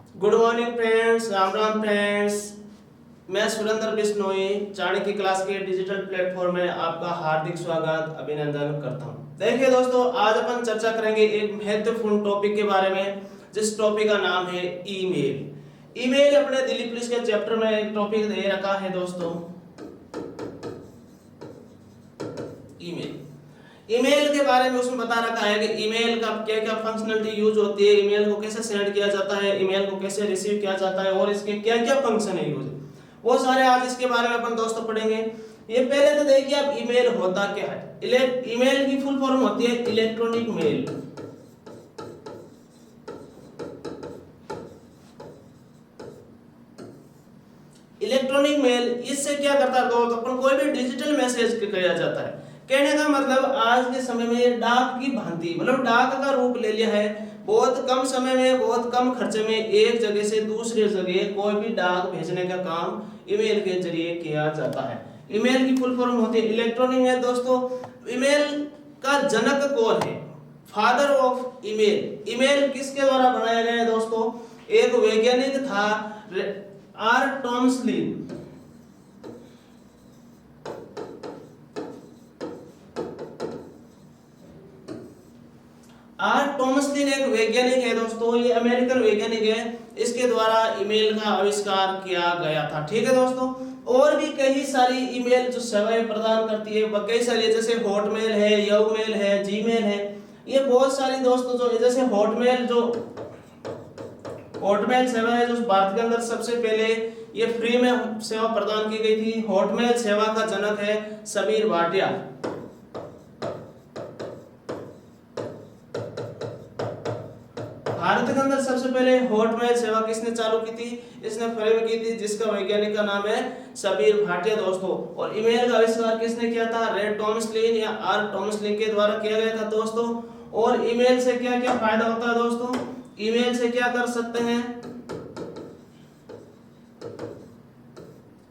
Good morning friends, Ram Ram friends. मैं Surendra Bishnoi Chanakya class के digital platform में आपका हार्दिक स्वागत अभिनंदन करता हूं। देखिए दोस्तों, आज अपन चर्चा करेंगे एक महत्वपूर्ण टॉपिक के बारे में, जिस टॉपिक का नाम है ईमेल। ईमेल अपने दिल्ली पुलिस के चैप्टर में एक टॉपिक दे रखा है दोस्तों, ईमेल। ईमेल के बारे में उसमें बता रखा है कि ईमेल का क्या क्या फंक्शनलिटी यूज होती है, ईमेल को कैसे सेंड किया जाता है, ईमेल को कैसे रिसीव किया जाता है और इसके क्या क्या फंक्शन है यूज, वो सारे आज इसके बारे में अपन दोस्तों पढ़ेंगे। ये पहले तो देखिए आप ईमेल होता क्या है। ईमेल की फुल फॉर्म होती है इलेक्ट्रॉनिक मेल। इलेक्ट्रॉनिक मेल इससे क्या करता है दोस्तों, अपन कोई भी डिजिटल मैसेज किया जाता है। कहने का मतलब आज के समय में ये डाक की भांति, मतलब डाक का रूप ले लिया है। बहुत कम समय में, बहुत कम खर्चे में एक जगह से दूसरे जगह कोई भी डाक भेजने का काम ईमेल के जरिए किया जाता है। ईमेल की फुल फॉर्म होती है इलेक्ट्रॉनिक मेल दोस्तों। ईमेल का जनक कौन है? Father of email. ईमेल किसके द्वारा बनाया गया है दोस्तों? एक वैज्ञानिक था, आर टॉम्सलिन। आर टॉमसलिन एक वैज्ञानिक है दोस्तों, ये अमेरिकन वैज्ञानिक है। इसके द्वारा ईमेल का आविष्कार किया गया था। ठीक है दोस्तों, और भी कई सारी ईमेल जो सेवाएं प्रदान करती है, कई सारी, जैसे हॉटमेल है, याहूमेल है, जीमेल है। ये बहुत सारी दोस्तों जो, जैसे हॉटमेल सेवा है जो भारत के अंदर सबसे पहले ये फ्री में सेवा प्रदान की गई थी। हॉटमेल सेवा का जनक है समीर भाटिया। भारत के अंदर सबसे पहले हॉटमेल सेवा किसने चालू की थी? इसने फ्रेम की थी, जिसका वैज्ञानिक का नाम है समीर भाटिया दोस्तों। और ईमेल का आविष्कार किसने किया था? रे टॉमसलिन या आर टॉमसलिन के द्वारा किया गया था दोस्तों। और ईमेल से क्या क्या फायदा होता है दोस्तों? ईमेल से क्या कर सकते हैं?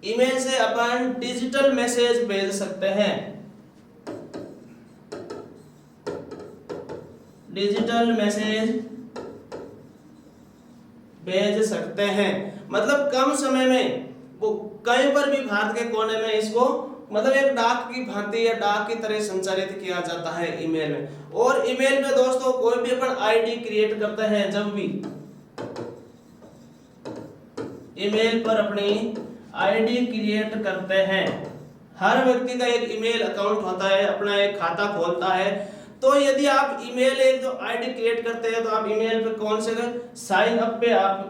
ईमेल से अपन डिजिटल मैसेज भेज सकते हैं। डिजिटल मैसेज भेज सकते हैं, मतलब कम समय में, वो कहीं पर भी भारत के कोने में इसको, मतलब एक डाक की भांति या डाक की तरह संचारित किया जाता है ईमेल में। और ईमेल में दोस्तों कोई भी अपन आईडी क्रिएट करते हैं, जब भी ईमेल पर अपनी आईडी क्रिएट करते हैं, हर व्यक्ति का एक ईमेल अकाउंट होता है, अपना एक खाता खोलता है। तो यदि आप ईमेल एक जो आईडी क्रिएट करते हैं, तो आप ईमेल पे कौन से साइन अप पे आप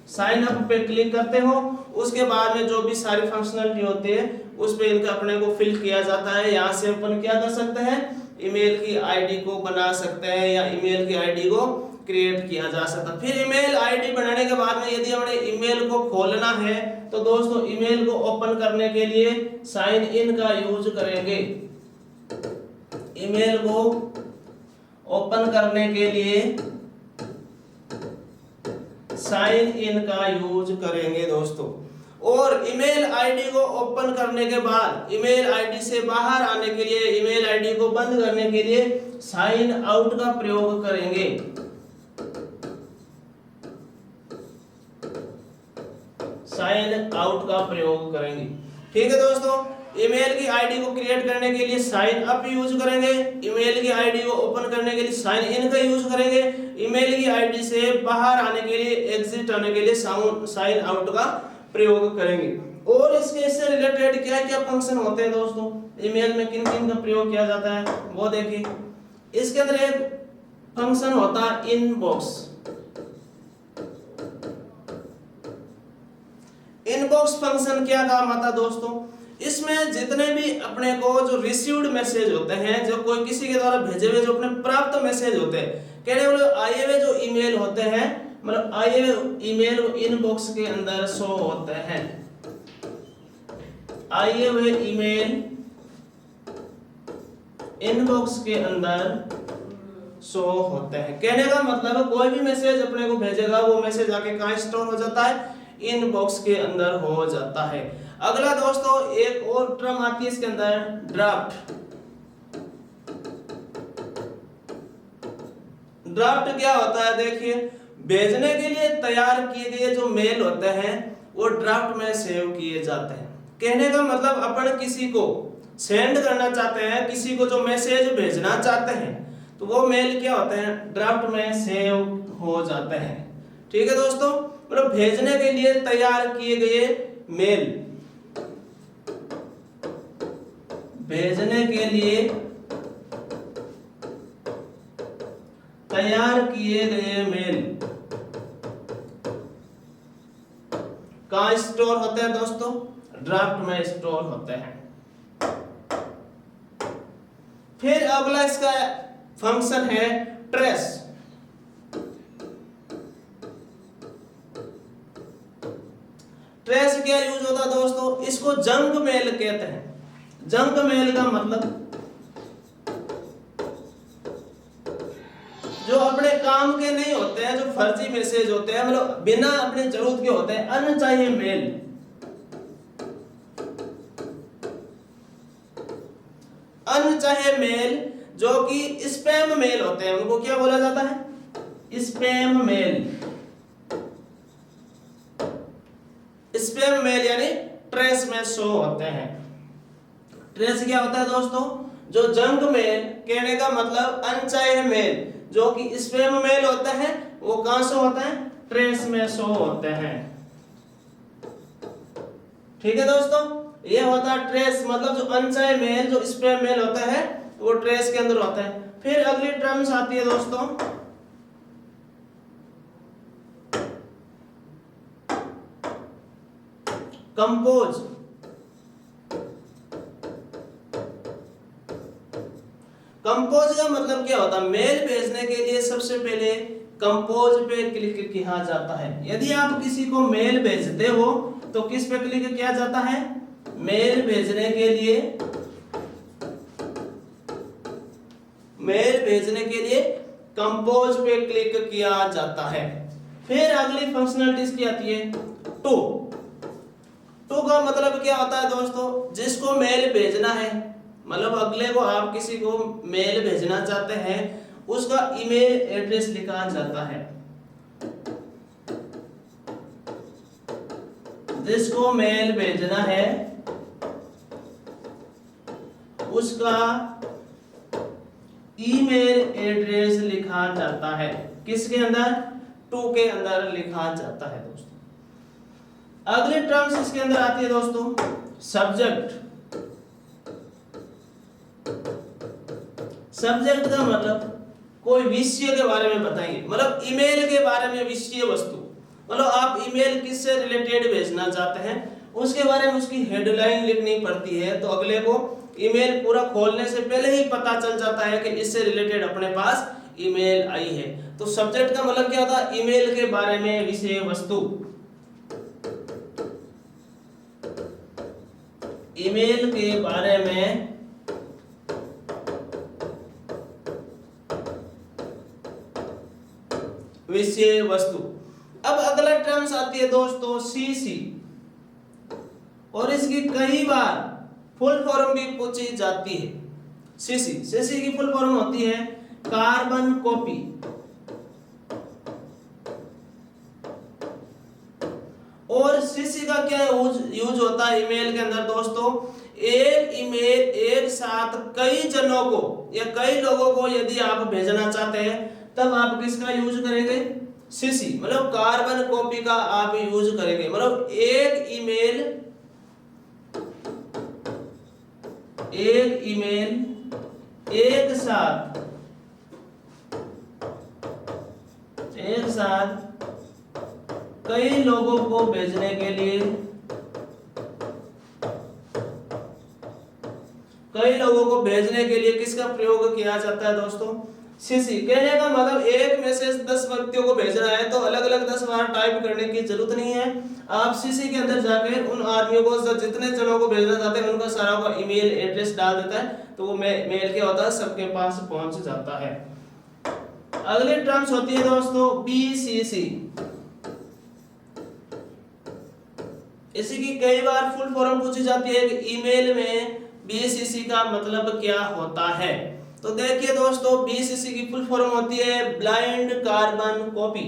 साइन अप पे क्लिक करते हो। उसके बाद में जो भी सारी फंक्शनलिटी होती है उस पे इनका अपने को फिल किया जाता है। यहाँ से अपन क्या कर सकते हैं? ईमेल की आईडी को बना सकते हैं या ईमेल की आईडी को क्रिएट किया जा सकता है। फिर ईमेल आईडी बनाने के बाद में यदि हमने ईमेल को खोलना है, तो दोस्तों ईमेल को ओपन करने के लिए साइन इन का यूज करेंगे। ईमेल को ओपन करने के लिए साइन इन का यूज करेंगे दोस्तों। और ईमेल आईडी को ओपन करने के बाद ईमेल आईडी से बाहर आने के लिए, ईमेल आईडी को बंद करने के लिए साइन आउट का प्रयोग करेंगे। साइन आउट का प्रयोग करेंगे। ठीक है दोस्तों, ईमेल की आईडी को क्रिएट करने के लिए साइन अप यूज करेंगे, ईमेल की आईडी को ओपन करने के लिए साइन इन का यूज करेंगे, ईमेल की आईडी से बाहर आने के लिए, एग्जिट आने के लिए साइन आउट का प्रयोग करेंगे। और इससे रिलेटेड क्या क्या फंक्शन होते हैं दोस्तों, ईमेल में किन किन का प्रयोग किया जाता है वो देखिए। इसके अंदर एक फंक्शन होता है इनबॉक्स। इनबॉक्स फंक्शन क्या काम आता है दोस्तों? इसमें जितने भी अपने को जो रिसीव्ड मैसेज होते हैं, जो कोई किसी के द्वारा भेजे हुए जो अपने प्राप्त मैसेज होते हैं, कहने वाले आए हुए जो ईमेल होते हैं, मतलब आए हुए ईमेल इनबॉक्स के अंदर शो होते हैं। आए हुए ईमेल इनबॉक्स के अंदर शो होते हैं। कहने का मतलब कोई भी मैसेज अपने को भेजेगा, वो मैसेज आके कहां स्टोर हो जाता है? इनबॉक्स के अंदर हो जाता है। अगला दोस्तों एक और टर्म आती है इसके अंदर, ड्राफ्ट। ड्राफ्ट क्या होता है, देखिए भेजने के लिए तैयार किए गए जो मेल होते हैं वो ड्राफ्ट में सेव किए जाते हैं। कहने का मतलब अपन किसी को सेंड करना चाहते हैं, किसी को जो मैसेज भेजना चाहते हैं, तो वो मेल क्या होते हैं, ड्राफ्ट में सेव हो जाते हैं। ठीक है दोस्तों, मतलब भेजने के लिए तैयार किए गए मेल, भेजने के लिए तैयार किए गए मेल कहाँ स्टोर होते हैं दोस्तों, ड्राफ्ट में स्टोर होते हैं। फिर अगला इसका फंक्शन है ट्रेस। ट्रेस क्या यूज होता है दोस्तों, इसको जंक मेल कहते हैं। जंक मेल का मतलब जो अपने काम के नहीं होते हैं, जो फर्जी मैसेज होते हैं, मतलब बिना अपनी जरूरत के होते हैं, अनचाहे मेल। अनचाहे मेल जो कि स्पैम मेल होते हैं, उनको क्या बोला जाता है, स्पैम मेल। स्पैम मेल यानी ट्रेस में शो होते हैं। ट्रेस क्या होता है दोस्तों, जो जंक मेल, कहने का मतलब अनचाहे मेल जो कि स्पैम मेल होता है, वो कहां शो होता है, ट्रेस में शो होते हैं। ठीक है दोस्तों, ये होता है ट्रेस, मतलब जो अनचाहे मेल, जो स्पैम मेल होता है वो ट्रेस के अंदर होता है। फिर अगली टर्म्स आती है दोस्तों कंपोज। कंपोज का मतलब क्या होता है, मेल भेजने के लिए सबसे पहले कंपोज पे क्लिक किया जाता है। यदि आप किसी को मेल भेजते हो तो किस पे क्लिक किया जाता है, मेल भेजने के लिए, मेल भेजने के लिए कंपोज पे क्लिक किया जाता है। फिर अगली फंक्शनलिटीज की आती है टू। टू का मतलब क्या होता है दोस्तों, जिसको मेल भेजना है, मतलब अगले को आप किसी को मेल भेजना चाहते हैं, उसका ईमेल एड्रेस लिखा जाता है। जिसको मेल भेजना है उसका ईमेल एड्रेस लिखा जाता है। किसके अंदर, टू के अंदर लिखा जाता है दोस्तों। अगली टर्म्स इसके अंदर आती है दोस्तों सब्जेक्ट। सब्जेक्ट का मतलब कोई विषय के बारे में बताएंगे, मतलब ईमेल के बारे में विषय वस्तु, मतलब आप ईमेल किससे रिलेटेड भेजना चाहते हैं उसके बारे में उसकी हेडलाइन लिखनी पड़ती है, तो अगले को ईमेल पूरा खोलने से पहले ही पता चल जाता है कि इससे रिलेटेड अपने पास ईमेल आई है। तो सब्जेक्ट का मतलब क्या होता है, ईमेल के बारे में विषय वस्तु, ईमेल के बारे में विषय वस्तु। अब अगला टर्म्स आती है दोस्तों सीसी, और इसकी कई बार फुल फॉर्म भी पूछी जाती है। सीसी, सीसी की फुल फॉर्म होती है कार्बन कॉपी। और सीसी का क्या यूज होता है ईमेल के अंदर दोस्तों, एक ईमेल एक साथ कई जनों को या कई लोगों को यदि आप भेजना चाहते हैं तब आप किसका यूज करेंगे, सीसी, मतलब कार्बन कॉपी का आप यूज करेंगे। मतलब एक ईमेल एक साथ कई लोगों को भेजने के लिए, किसका प्रयोग किया जाता है दोस्तों, सीसी। कहने का मतलब एक मैसेज 10 व्यक्तियों को भेजना है तो अलग अलग 10 बार टाइप करने की जरूरत नहीं है। आप सीसी के अंदर जाकर उन आदमियों को, जितने जनों को भेजना चाहते हैं, उनका सारा का ईमेल एड्रेस डाल देता है, तो वो मेल क्या होता है, सबके पास पहुंच जाता है। अगली टर्म्स होती है दोस्तों बीसीसी। इसी की कई बार फुल फॉर्म पूछी जाती है कि ईमेल में बीसीसी का मतलब क्या होता है। तो देखिए दोस्तों, BCC की फुल फॉर्म होती है blind carbon copy.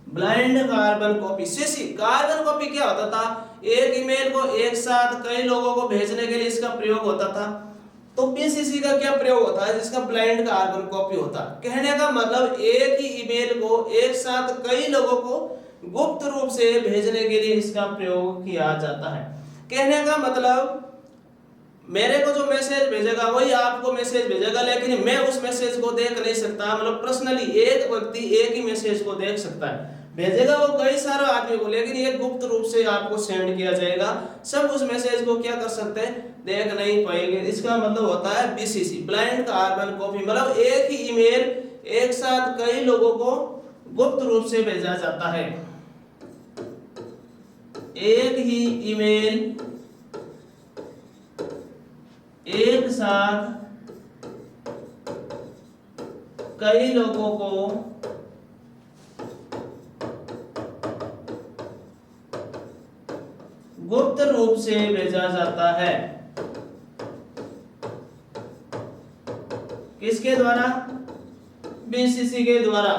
Blind carbon copy. CC carbon copy क्या होता था? एक ईमेल को एक साथ कई लोगों को भेजने के लिए इसका प्रयोग होता था। तो BCC का क्या प्रयोग होता है जिसका ब्लाइंड कार्बन कॉपी होता है? कहने का मतलब एक ही ईमेल को एक साथ कई लोगों को गुप्त रूप से भेजने के लिए इसका प्रयोग किया जाता है। कहने का मतलब मेरे को जो मैसेज भेजेगा वही आपको मैसेज भेजेगा, लेकिन मैं उस मैसेज को देख नहीं सकता। मतलब पर्सनली एक व्यक्ति एक ही मैसेज को देख सकता है, भेजेगा वो कई सारे आदमी को, लेकिन ये गुप्त रूप से आपको सेंड किया जाएगा। सब उस मैसेज को क्या कर सकते हैं? देख नहीं पाएंगे। इसका मतलब होता है BCC ब्लाइंड कार्बन कॉपी। मतलब एक ही ईमेल एक साथ कई लोगों को गुप्त रूप से भेजा जाता है। एक ही ईमेल एक साथ कई लोगों को गुप्त रूप से भेजा जाता है। किसके द्वारा? BCC के द्वारा,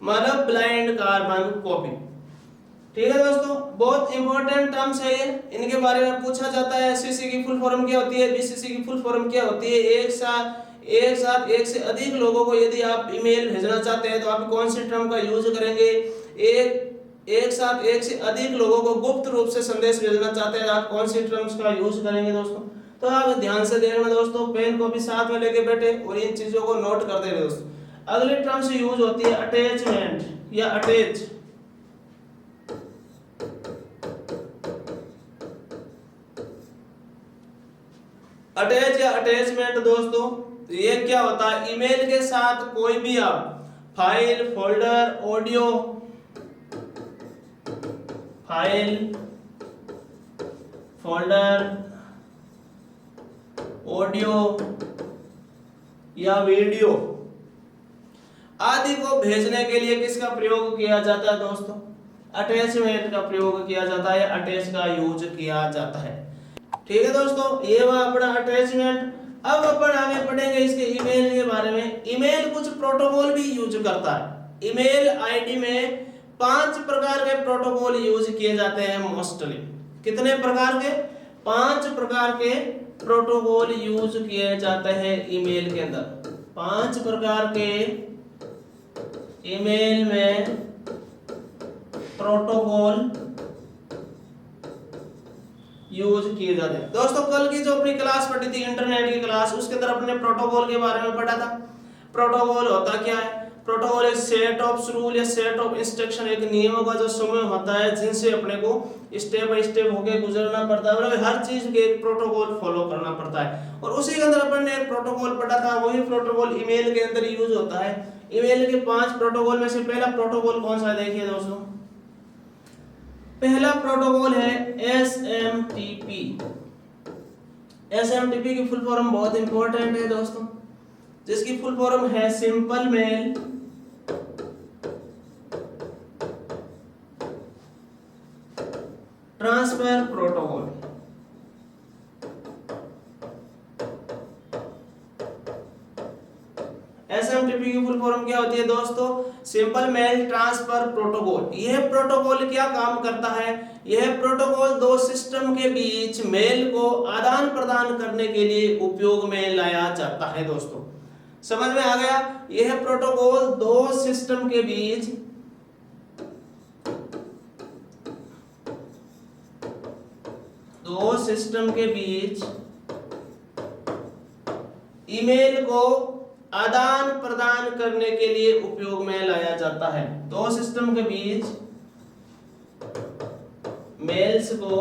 मतलब ब्लाइंड कार्बन कॉपी। ठीक है दोस्तों, बहुत इंपॉर्टेंट टर्म्स है ये, इनके बारे में पूछा जाता है। SCC की फुल फॉर्म क्या होती है? BCC की फुल फॉर्म क्या होती है? एक साथ एक से अधिक लोगों को यदि आप ईमेल भेजना चाहते हैं तो आप कौन सी टर्म का यूज करेंगे? एक साथ एक से अधिक लोगों को गुप्त रूप से संदेश भेजना चाहते हैं, आप कौन सी टर्म्स का यूज करेंगे दोस्तों? तो आप ध्यान से देखना दोस्तों, पेन को भी साथ में लेके बैठे और इन चीजों को नोट करते रहे दोस्तों। अगली टर्म्स यूज होती है अटैचमेंट या अटैच। अटैच या अटैचमेंट दोस्तों, ये क्या होता है? ईमेल के साथ कोई भी आप file, folder, audio file, folder, audio या वीडियो आदि को भेजने के लिए किसका प्रयोग किया जाता है दोस्तों? अटैचमेंट का प्रयोग किया जाता है, अटैच का यूज किया जाता है। ठीक है दोस्तों, ये हुआ अपना अटैचमेंट। अब अपन आगे पढ़ेंगे इसके ईमेल के बारे में। ईमेल कुछ प्रोटोकॉल भी यूज करता है। ईमेल आईडी में 5 प्रकार के प्रोटोकॉल यूज किए जाते हैं मोस्टली। कितने प्रकार के? 5 प्रकार के प्रोटोकॉल यूज किए जाते हैं ईमेल के अंदर। 5 प्रकार के ईमेल में प्रोटोकॉल यूज किए जाते हैं। दोस्तों कल की जो अपनी क्लास पढ़ी थी इंटरनेट की क्लास, उसके अंदर अपने प्रोटोकॉल के बारे में पढ़ा था। प्रोटोकॉल होता क्या है? प्रोटोकॉल एक सेट ऑफ रूल या सेट ऑफ इंस्ट्रक्शन, एक नियमों का जो समूह होता है जिनसे अपने को स्टेप बाय स्टेप होके गुजरना पड़ता है। मतलब हर चीज के एक प्रोटोकॉल फॉलो करना पड़ता है। और उसी के अंदर अपन ने एक प्रोटोकॉल पढ़ा था, वही प्रोटोकॉल ईमेल के अंदर यूज होता है। ईमेल के 5 प्रोटोकॉल में से पहला प्रोटोकॉल कौन सा है? देखिए दोस्तों, पहला प्रोटोकॉल है SMTP। SMTP की फुल फॉर्म बहुत इंपॉर्टेंट है दोस्तों, जिसकी फुल फॉर्म है simple mail transfer protocol. SMTP की फुल फॉर्म क्या होती है दोस्तों? Simple mail transfer protocol. यह प्रोटोकॉल क्या काम करता है? यह प्रोटोकॉल 2 सिस्टम के बीच मेल को आदान प्रदान करने के लिए उपयोग में लाया जाता है दोस्तों। समझ में आ गया? यह प्रोटोकॉल 2 सिस्टम के बीच ईमेल को आदान प्रदान करने के लिए उपयोग में लाया जाता है। 2 सिस्टम के बीच मेल्स को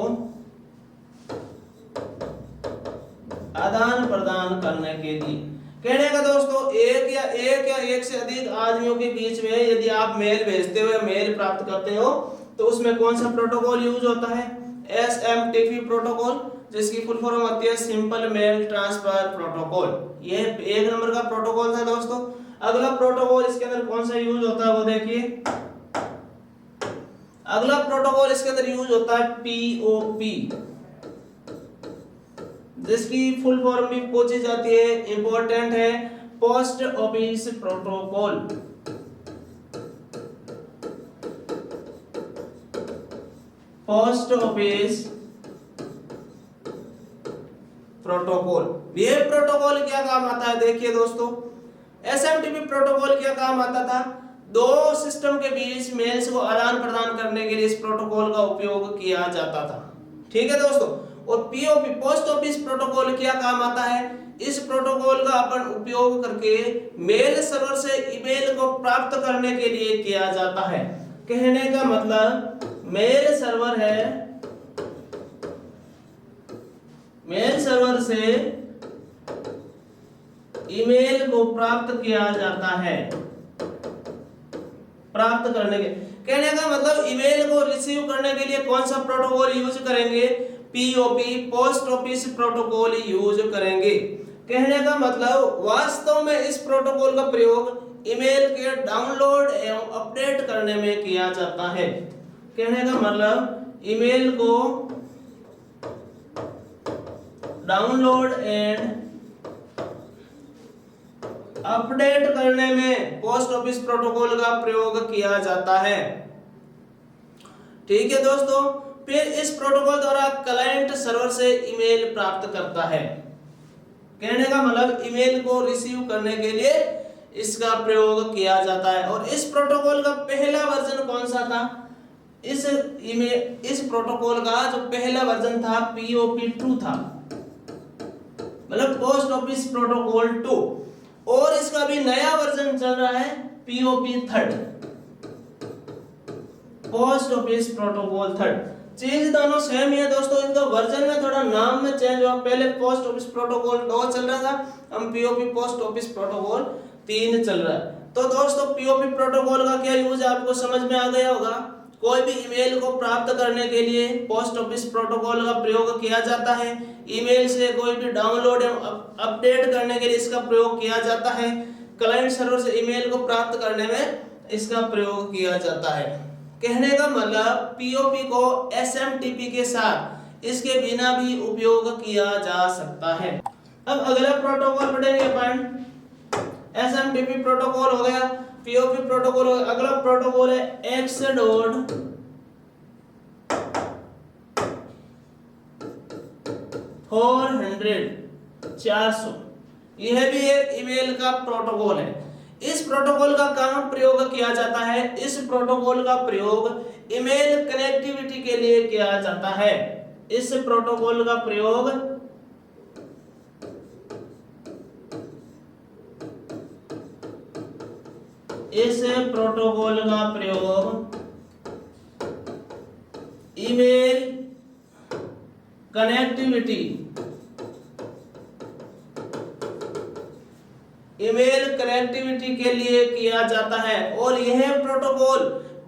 आदान प्रदान करने के लिए। कहने का दोस्तों, एक या एक से अधिक आदमियों के बीच में यदि आप मेल भेजते हो या मेल प्राप्त करते हो तो उसमें कौन सा प्रोटोकॉल यूज होता है? SMTP प्रोटोकॉल, जिसकी फुल फॉर्म होती है सिंपल मेल ट्रांसफर प्रोटोकॉल। ये 1 नंबर का प्रोटोकॉल था दोस्तों। अगला प्रोटोकॉल इसके अंदर कौन सा यूज होता है वो देखिए, अगला प्रोटोकॉल इसके अंदर यूज होता है पीओपी, जिसकी फुल फॉर्म भी पूछी जाती है, इंपॉर्टेंट है, post office protocol. Post office protocol. ये प्रोटोकॉल क्या काम आता है, देखिए दोस्तों, एसएमटीपी प्रोटोकॉल क्या काम आता था, दो सिस्टम के बीच मेल्स को आदान प्रदान करने के लिए इस प्रोटोकॉल का उपयोग किया जाता था। ठीक है दोस्तों। और पीओपी पोस्ट ऑफिस प्रोटोकॉल क्या काम आता है, इस प्रोटोकॉल का अपन उपयोग करके मेल सर्वर से ईमेल को प्राप्त करने के लिए किया जाता है। कहने का मतलब मेल सर्वर है, मेल सर्वर से ईमेल को प्राप्त किया जाता है। प्राप्त करने के कहने का मतलब ईमेल को रिसीव करने के लिए कौन सा प्रोटोकॉल यूज करेंगे, POP post office protocol use करेंगे। कहने का मतलब वास्तव में इस प्रोटोकॉल का प्रयोग ईमेल के डाउनलोड एवं अपडेट करने में किया जाता है। कहने का मतलब ईमेल को डाउनलोड एंड अपडेट करने में पोस्ट ऑफिस प्रोटोकॉल का प्रयोग किया जाता है। ठीक है दोस्तों। फिर इस प्रोटोकॉल द्वारा क्लाइंट सर्वर से ईमेल प्राप्त करता है। कहने का मतलब ईमेल को रिसीव करने के लिए इसका प्रयोग किया जाता है। और इस प्रोटोकॉल का पहला वर्जन कौन सा था, इस प्रोटोकॉल का जो पहला वर्जन था POP2 था, मतलब पोस्ट ऑफिस प्रोटोकॉल 2। और इसका भी नया वर्जन चल रहा है POP3, पोस्ट ऑफिस प्रोटोकॉल 3। चीज दोनों सेम ही है दोस्तों, इनका वर्जन में थोड़ा नाम में चेंज हुआ। पहले पोस्ट ऑफिस प्रोटोकॉल 2 चल रहा था, हम POP पोस्ट ऑफिस प्रोटोकॉल 3 चल रहा है। तो दोस्तों POP प्रोटोकॉल का क्या यूज है आपको समझ में आ गया होगा। कोई भी ईमेल को प्राप्त करने के लिए पोस्ट ऑफिस प्रोटोकॉल का प्रयोग किया जाता है। ईमेल से कोई भी डाउनलोड एवं अपडेट करने के लिए इसका प्रयोग किया जाता है। क्लाइंट सर्वर से ईमेल को प्राप्त करने में इसका प्रयोग किया जाता है। कहने का मतलब पीओपी को एसएमटीपी के साथ इसके बिना भी उपयोग किया जा सकता है। अब अगला प्रोटोकॉल पढ़ेंगे अपन। एसएमटीपी प्रोटोकॉल हो गया, पीओपी प्रोटोकॉल हो गया। अगला प्रोटोकॉल है एक्स.400। यह भी एक ईमेल का प्रोटोकॉल है। इस प्रोटोकॉल का कहां प्रयोग किया जाता है, इस प्रोटोकॉल का प्रयोग ईमेल कनेक्टिविटी के लिए किया जाता है। इस प्रोटोकॉल का प्रयोग ईमेल कनेक्टिविटी के लिए किया जाता है। और यह प्रोटोकॉल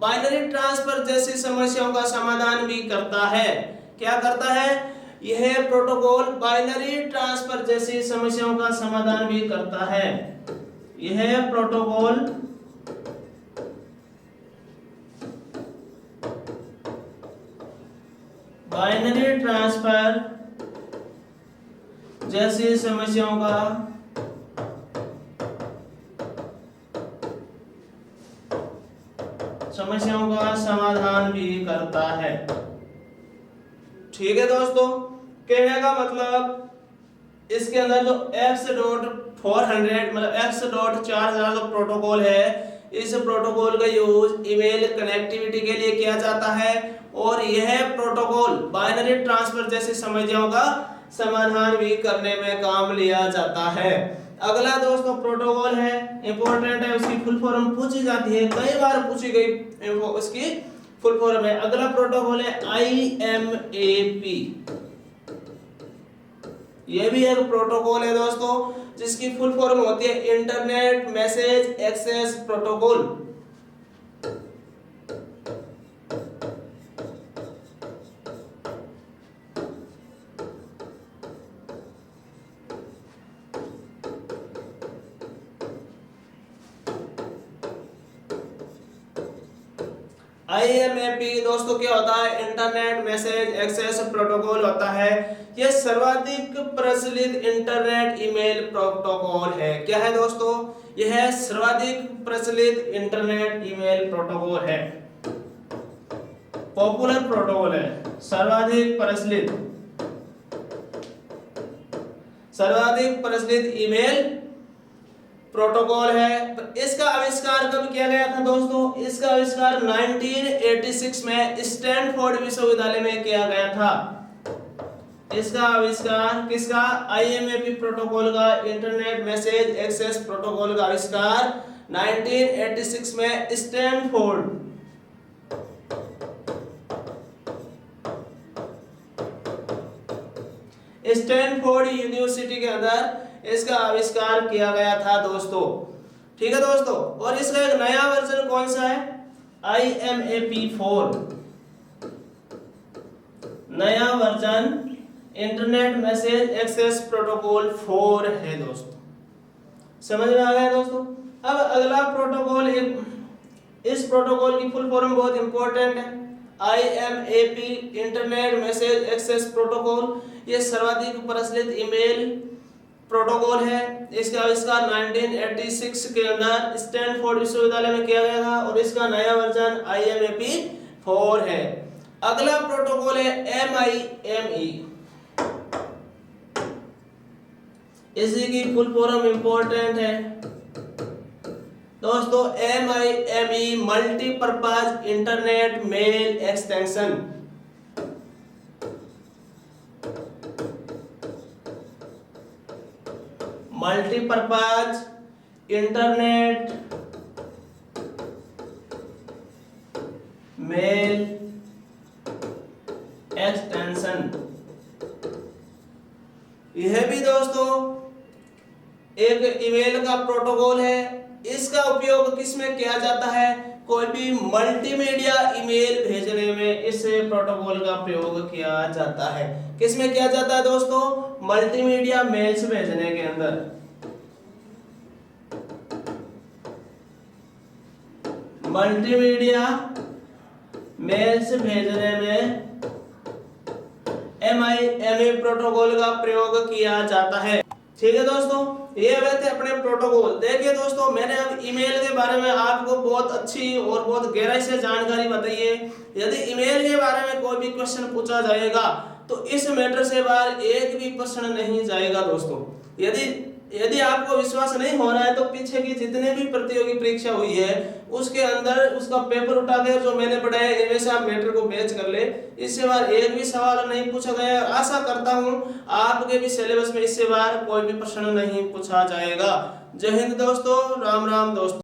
बाइनरी ट्रांसफर जैसी समस्याओं का समाधान भी करता है। क्या करता है यह प्रोटोकॉल? बाइनरी ट्रांसफर जैसी समस्याओं का समाधान भी करता है। यह प्रोटोकॉल बाइनरी ट्रांसफर जैसी समस्याओं का समाधान भी करता है। ठीक है दोस्तों, कहने का मतलब इसके अंदर जो X.400 मतलब X.4000 जो प्रोटोकॉल है, इस प्रोटोकॉल का यूज ईमेल कनेक्टिविटी के लिए किया जाता है। और यह प्रोटोकॉल बाइनरी ट्रांसफर जैसी समस्याओं का समाधान भी करने में काम लिया जाता है। अगला दोस्तों प्रोटोकॉल है, इंपॉर्टेंट है, उसकी फुल फॉर्म पूछी जाती है, कई बार पूछी गई उसकी फुल फॉर्म है। अगला प्रोटोकॉल है IMAP। यह भी एक प्रोटोकॉल है दोस्तों, जिसकी फुल फॉर्म होती है internet message access protocol. IMAP दोस्तों क्या होता है? इंटरनेट मैसेज एक्सेस प्रोटोकॉल होता है। यह सर्वाधिक प्रचलित इंटरनेट ईमेल प्रोटोकॉल है। क्या है दोस्तों? यह सर्वाधिक प्रचलित इंटरनेट ईमेल प्रोटोकॉल है, पॉपुलर प्रोटोकॉल है, सर्वाधिक प्रचलित ईमेल प्रोटोकॉल है। तो इसका आविष्कार कब किया गया था दोस्तों? इसका आविष्कार 1986 में स्टैनफोर्ड विश्वविद्यालय में किया गया था। इसका आविष्कार किसका? IMAP प्रोटोकॉल का, इंटरनेट मैसेज एक्सेस प्रोटोकॉल का आविष्कार 1986 में स्टैनफोर्ड यूनिवर्सिटी के अंदर इसका आविष्कार किया गया था दोस्तों। ठीक है दोस्तों, और इसका एक नया वर्जन कौन सा है? IMAP4, नया version internet message access protocol 4 है दोस्तों। समझ में आ गया दोस्तों? अब अगला प्रोटोकॉल, इस प्रोटोकॉल की फुल फॉर्म बहुत इंपॉर्टेंट है। IMAP internet message access protocol, ये सर्वाधिक प्रचलित ईमेल प्रोटोकॉल है। इसका आविष्कार 1986 के अंदर स्टैनफोर्ड विश्वविद्यालय में किया गया था और इसका नया वर्जन IMAP4 है। अगला प्रोटोकॉल है MIME। इसी की फुल फॉर्म इंपॉर्टेंट है दोस्तों। MIME multipurpose internet mail extension. Multipurpose internet mail extension, यह भी दोस्तों एक ईमेल का प्रोटोकॉल है। इसका उपयोग किसमें किया जाता है? कोई भी मल्टीमीडिया ईमेल भेजने में इस प्रोटोकॉल का प्रयोग किया जाता है। किसमें किया जाता है दोस्तों? मल्टीमीडिया मेल्स भेजने के अंदर। मल्टीमीडिया मेल्स भेजने में MIME प्रोटोकॉल का प्रयोग किया जाता है। ठीक है दोस्तों, ये हुए थे अपने प्रोटोकॉल। देखिए दोस्तों, मैंने अब ईमेल के बारे में आपको बहुत अच्छी और बहुत गहराई से जानकारी बताई है। यदि ईमेल के बारे में कोई भी क्वेश्चन पूछा जाएगा तो इस मैटर से बाहर एक भी प्रश्न नहीं जाएगा दोस्तों। यदि आपको विश्वास नहीं हो रहा है तो पीछे की जितने भी प्रतियोगी परीक्षा हुई है उसके अंदर उसका पेपर उठा के जो मैंने पढ़ाया इनमें से आप मैटर को मैच कर ले। इससे बाहर एक भी सवाल नहीं पूछा गया। आशा करता हूं आपके भी सिलेबस में इससे बाहर कोई भी प्रश्न नहीं पूछा जाएगा। जय हिंद दोस्तों, राम राम दोस्तों।